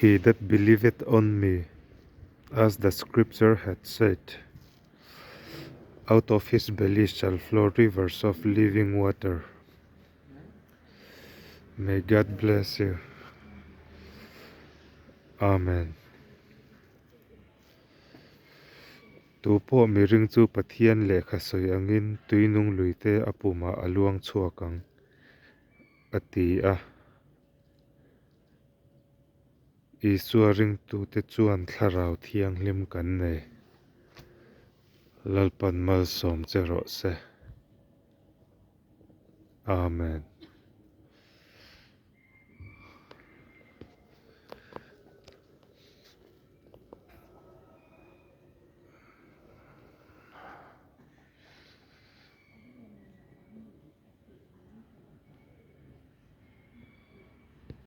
He that believeth on me, as the scripture hath said, out of his belly shall flow rivers of living water. May God bless you. Amen. Tu po mi ring chu pathian le khasoi angin tuinung luite apuma aluang chuakang ati a Isua ring tu te chuan tharau thiang lim kan nei Lalpan malsawm che rawh se. Amen.